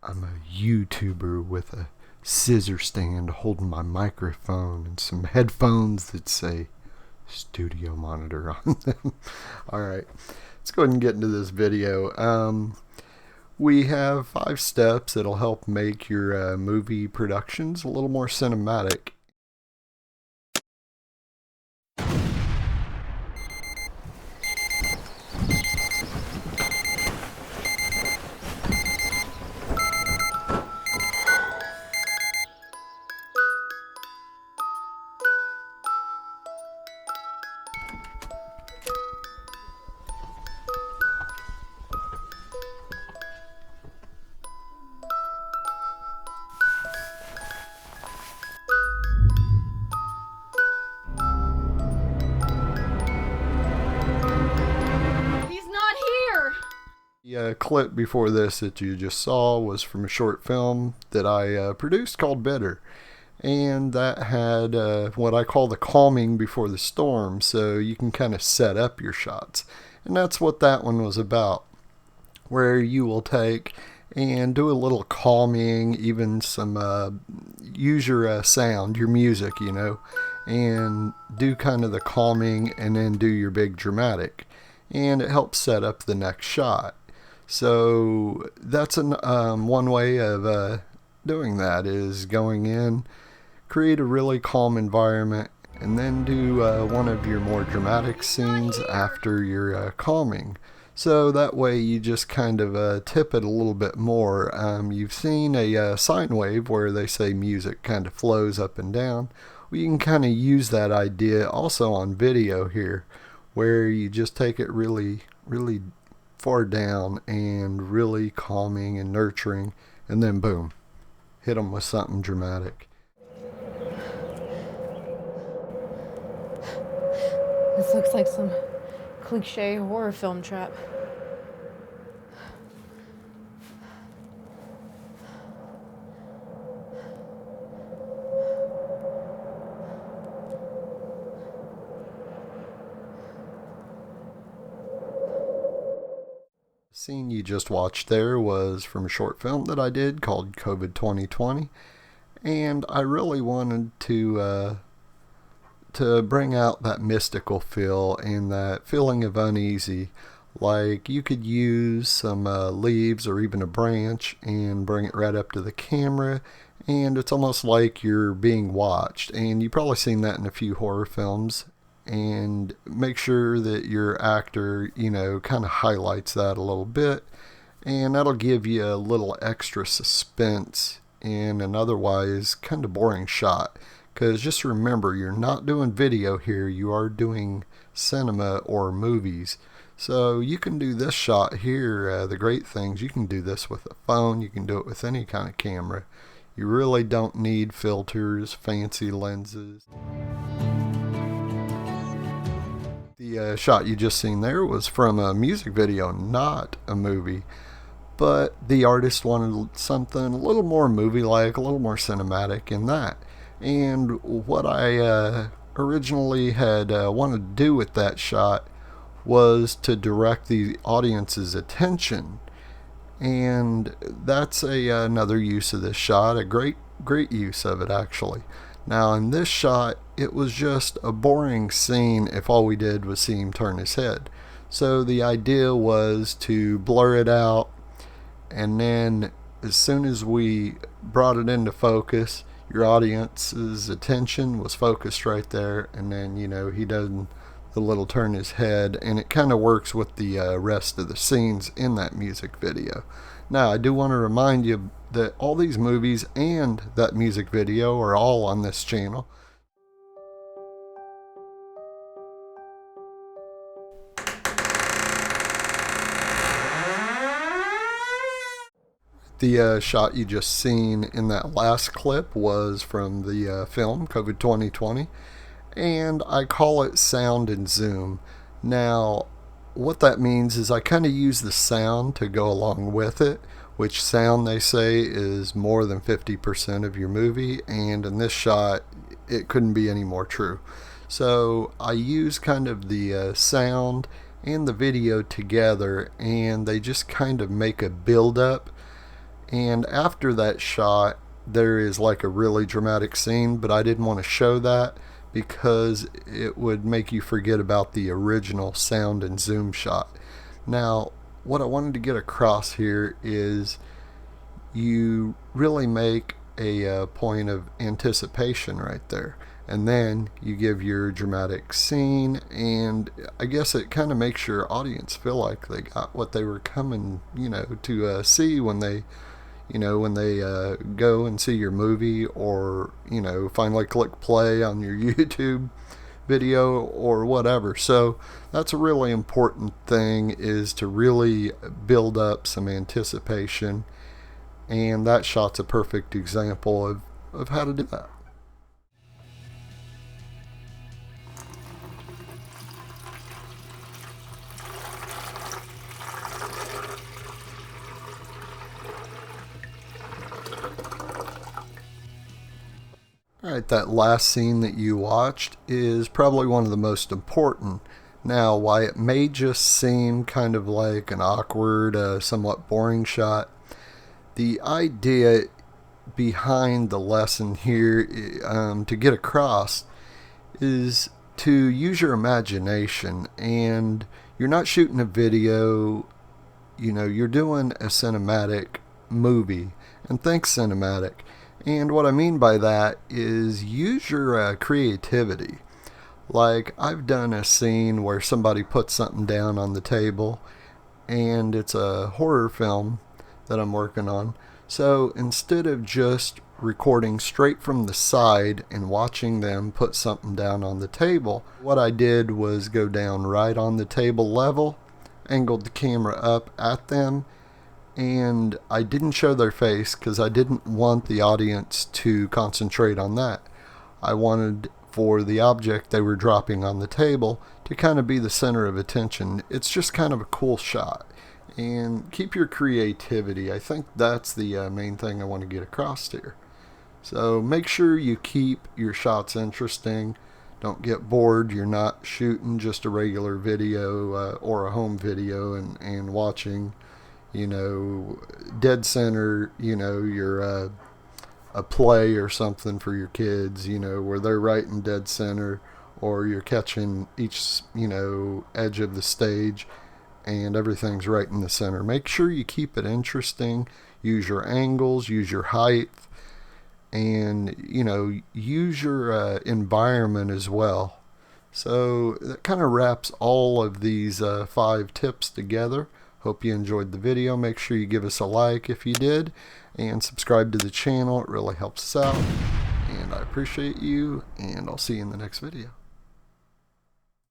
I'm a YouTuber with a scissor stand holding my microphone and some headphones that say studio monitor on them. Alright, let's go ahead and get into this video. We have 5 steps that'll help make your movie productions a little more cinematic. The clip before this that you just saw was from a short film that I produced called Better, and that had what I call the calming before the storm, so you can kind of set up your shots. And that's what that one was about, where you will take and do a little calming, even some use your sound, your music, and do kind of the calming and then do your big dramatic, and it helps set up the next shot. So that's one way of doing that, is going in, create a really calm environment, and then do one of your more dramatic scenes after your calming. So that way you just kind of tip it a little bit more. You've seen a sine wave where they say music kind of flows up and down. Well, you can kind of use that idea also on video here, where you just take it really far down and really calming and nurturing, and then boom, hit them with something dramatic. This looks like some cliche horror film trap. The scene you just watched there was from a short film that I did called COVID 2020, and I really wanted to bring out that mystical feel and that feeling of uneasy. Like you could use some leaves or even a branch and bring it right up to the camera, and it's almost like you're being watched. And you've probably seen that in a few horror films. And make sure that your actor, kind of highlights that a little bit, and that'll give you a little extra suspense in an otherwise kind of boring shot. Because just remember, you're not doing video here, you are doing cinema or movies. So you can do this shot here, the great things, you can do this with a phone, you can do it with any kind of camera. You really don't need filters, fancy lenses. The shot you just seen there was from a music video, not a movie. But the artist wanted something a little more movie-like, a little more cinematic in that. And what I originally had wanted to do with that shot was to direct the audience's attention. And that's another use of this shot, a great use of it actually. Now in this shot, it was just a boring scene if all we did was see him turn his head. So the idea was to blur it out, and then as soon as we brought it into focus, your audience's attention was focused right there, and then he does the little turn his head, and it kind of works with the rest of the scenes in that music video. Now I do want to remind you that all these movies and that music video are all on this channel. The shot you just seen in that last clip was from the film COVID 2020, and I call it sound and zoom. Now what that means is I kind of use the sound to go along with it, which sound they say is more than 50% of your movie, and in this shot it couldn't be any more true. So I use kind of the sound and the video together, and they just kind of make a build up And after that shot, there is like a really dramatic scene, but I didn't want to show that because it would make you forget about the original sound and zoom shot. Now, what I wanted to get across here is you really make a point of anticipation right there. And then you give your dramatic scene, and I guess it kind of makes your audience feel like they got what they were coming, to see when they go and see your movie, or finally click play on your YouTube video or whatever. So that's a really important thing, is to really build up some anticipation, and that shot's a perfect example of how to do that. Alright, that last scene that you watched is probably one of the most important. Now, why it may just seem kind of like an awkward, somewhat boring shot, the idea behind the lesson here, to get across, is to use your imagination. And you're not shooting a video, you're doing a cinematic movie. And think cinematic. And what I mean by that is use your creativity. Like, I've done a scene where somebody puts something down on the table, and it's a horror film that I'm working on. So instead of just recording straight from the side and watching them put something down on the table, what I did was go down right on the table level, angled the camera up at them, and I didn't show their face because I didn't want the audience to concentrate on that. I wanted for the object they were dropping on the table to kind of be the center of attention. It's just kind of a cool shot. And keep your creativity. I think that's the main thing I want to get across here. So make sure you keep your shots interesting. Don't get bored. You're not shooting just a regular video or a home video and watching dead center, you're a play or something for your kids, where they're right in dead center, or you're catching each, edge of the stage and everything's right in the center. Make sure you keep it interesting. Use your angles, use your height, and, use your environment as well. So that kind of wraps all of these 5 tips together. Hope you enjoyed the video. Make sure you give us a like if you did, and subscribe to the channel. It really helps us out, and I appreciate you, and I'll see you in the next video.